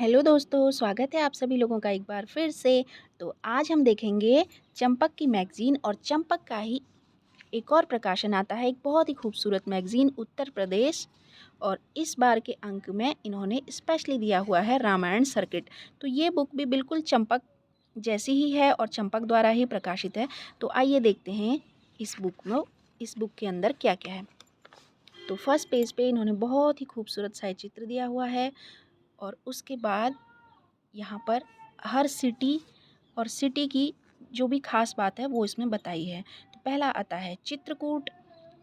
Hello दोस्तों, स्वागत है आप सभी लोगों का एक बार फिर से। तो आज हम देखेंगे चंपक की मैगज़ीन और चंपक का ही एक और प्रकाशन आता है, एक बहुत ही खूबसूरत मैगज़ीन उत्तर प्रदेश। और इस बार के अंक में इन्होंने स्पेशली दिया हुआ है रामायण सर्किट। तो ये बुक भी बिल्कुल चंपक जैसी ही है और चंपक द्वारा ही प्रकाशित है। तो आइए देखते हैं इस बुक के अंदर क्या क्या है। तो फर्स्ट पेज पे इन्होंने बहुत ही खूबसूरत सा चित्र दिया हुआ है और उसके बाद यहाँ पर हर सिटी और सिटी की जो भी खास बात है वो इसमें बताई है। तो पहला आता है चित्रकूट।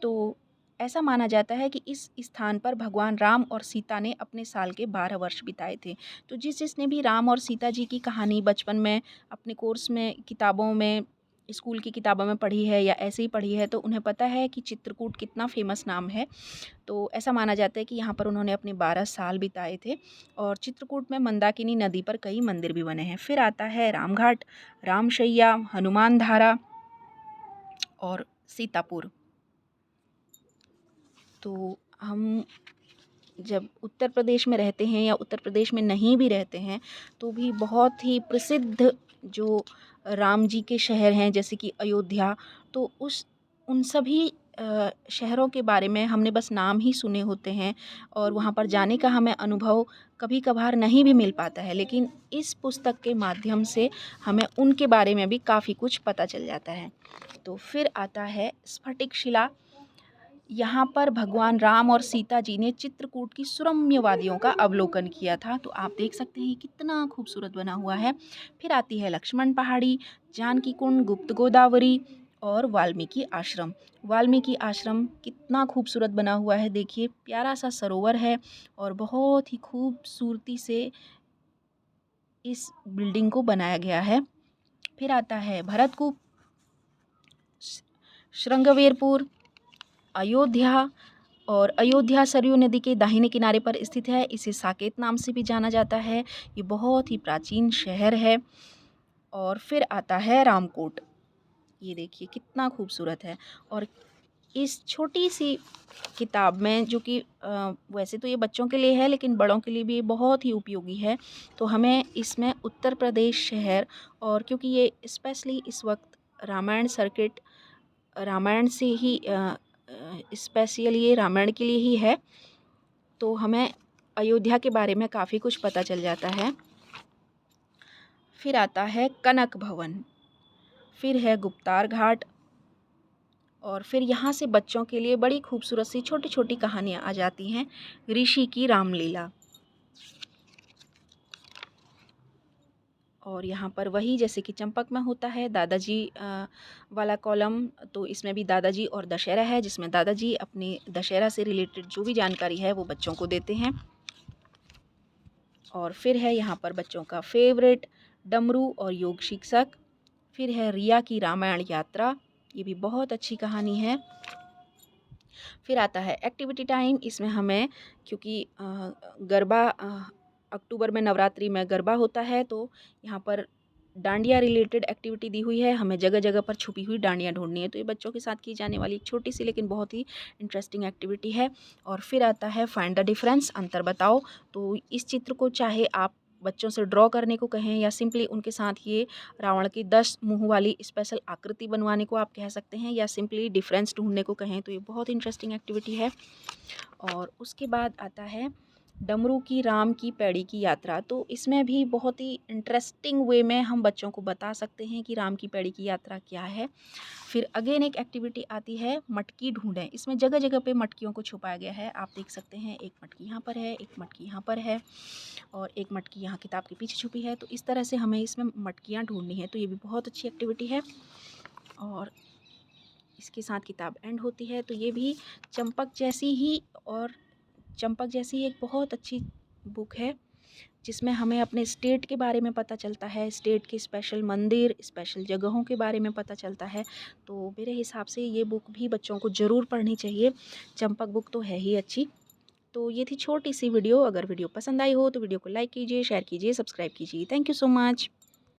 तो ऐसा माना जाता है कि इस स्थान पर भगवान राम और सीता ने अपने साल के 12 वर्ष बिताए थे। तो जिसने भी राम और सीता जी की कहानी बचपन में अपने कोर्स में किताबों में स्कूल की किताबों में पढ़ी है या ऐसे ही पढ़ी है तो उन्हें पता है कि चित्रकूट कितना फेमस नाम है। तो ऐसा माना जाता है कि यहाँ पर उन्होंने अपने 12 साल बिताए थे। और चित्रकूट में मंदाकिनी नदी पर कई मंदिर भी बने हैं। फिर आता है रामघाट, रामशैया, हनुमान धारा और सीतापुर। तो हम जब उत्तर प्रदेश में रहते हैं या उत्तर प्रदेश में नहीं भी रहते हैं तो भी बहुत ही प्रसिद्ध जो राम जी के शहर हैं जैसे कि अयोध्या, तो उन सभी शहरों के बारे में हमने बस नाम ही सुने होते हैं और वहाँ पर जाने का हमें अनुभव कभी कभार नहीं भी मिल पाता है। लेकिन इस पुस्तक के माध्यम से हमें उनके बारे में भी काफ़ी कुछ पता चल जाता है। तो फिर आता है स्फटिक शिला। यहाँ पर भगवान राम और सीता जी ने चित्रकूट की सुरम्य वादियों का अवलोकन किया था। तो आप देख सकते हैं कितना खूबसूरत बना हुआ है। फिर आती है लक्ष्मण पहाड़ी, जानकी कुंड, गुप्त गोदावरी और वाल्मीकि आश्रम। वाल्मीकि आश्रम कितना खूबसूरत बना हुआ है, देखिए प्यारा सा सरोवर है और बहुत ही खूबसूरती से इस बिल्डिंग को बनाया गया है। फिर आता है भरतकूप, श्रृंगवेरपुर, अयोध्या। और अयोध्या सरयू नदी के दाहिने किनारे पर स्थित है। इसे साकेत नाम से भी जाना जाता है। ये बहुत ही प्राचीन शहर है। और फिर आता है रामकोट, ये देखिए कितना खूबसूरत है। और इस छोटी सी किताब में जो कि वैसे तो ये बच्चों के लिए है लेकिन बड़ों के लिए भी बहुत ही उपयोगी है। तो हमें इसमें उत्तर प्रदेश शहर, और क्योंकि ये स्पेशली इस वक्त रामायण सर्किट रामायण से ही स्पेशली ये रामायण के लिए ही है, तो हमें अयोध्या के बारे में काफ़ी कुछ पता चल जाता है। फिर आता है कनक भवन, फिर है गुप्तार घाट। और फिर यहाँ से बच्चों के लिए बड़ी खूबसूरत सी छोटी छोटी कहानियाँ आ जाती हैं। ऋषि की रामलीला। और यहाँ पर वही जैसे कि चंपक में होता है दादाजी वाला कॉलम, तो इसमें भी दादाजी और दशहरा है जिसमें दादाजी अपने दशहरा से रिलेटेड जो भी जानकारी है वो बच्चों को देते हैं। और फिर है यहाँ पर बच्चों का फेवरेट डमरू और योग शिक्षक। फिर है रिया की रामायण यात्रा, ये भी बहुत अच्छी कहानी है। फिर आता है एक्टिविटी टाइम, इसमें हमें क्योंकि गरबा अक्टूबर में नवरात्रि में गरबा होता है तो यहाँ पर डांडिया रिलेटेड एक्टिविटी दी हुई है। हमें जगह जगह पर छुपी हुई डांडियाँ ढूंढनी है। तो ये बच्चों के साथ की जाने वाली एक छोटी सी लेकिन बहुत ही इंटरेस्टिंग एक्टिविटी है। और फिर आता है फाइंड द डिफरेंस, अंतर बताओ। तो इस चित्र को चाहे आप बच्चों से ड्रॉ करने को कहें या सिंपली उनके साथ ये रावण की 10 मुँह वाली स्पेशल आकृति बनवाने को आप कह सकते हैं या सिंपली डिफरेंस ढूंढने को कहें, तो ये बहुत इंटरेस्टिंग एक्टिविटी है। और उसके बाद आता है डमरू की राम की पैड़ी की यात्रा। तो इसमें भी बहुत ही इंटरेस्टिंग वे में हम बच्चों को बता सकते हैं कि राम की पैड़ी की यात्रा क्या है। फिर अगेन एक एक्टिविटी आती है मटकी ढूंढें। इसमें जगह जगह पे मटकियों को छुपाया गया है, आप देख सकते हैं एक मटकी यहाँ पर है, एक मटकी यहाँ पर है और एक मटकी यहाँ किताब के पीछे छुपी है। तो इस तरह से हमें इसमें मटकियाँ ढूंढनी है। तो ये भी बहुत अच्छी एक्टिविटी है और इसके साथ किताब एंड होती है। तो ये भी चंपक जैसी ही एक बहुत अच्छी बुक है जिसमें हमें अपने स्टेट के बारे में पता चलता है, स्टेट के स्पेशल मंदिर, स्पेशल जगहों के बारे में पता चलता है। तो मेरे हिसाब से ये बुक भी बच्चों को ज़रूर पढ़नी चाहिए। चंपक बुक तो है ही अच्छी। तो ये थी छोटी सी वीडियो। अगर वीडियो पसंद आई हो तो वीडियो को लाइक कीजिए, शेयर कीजिए, सब्सक्राइब कीजिए। Thank you so much.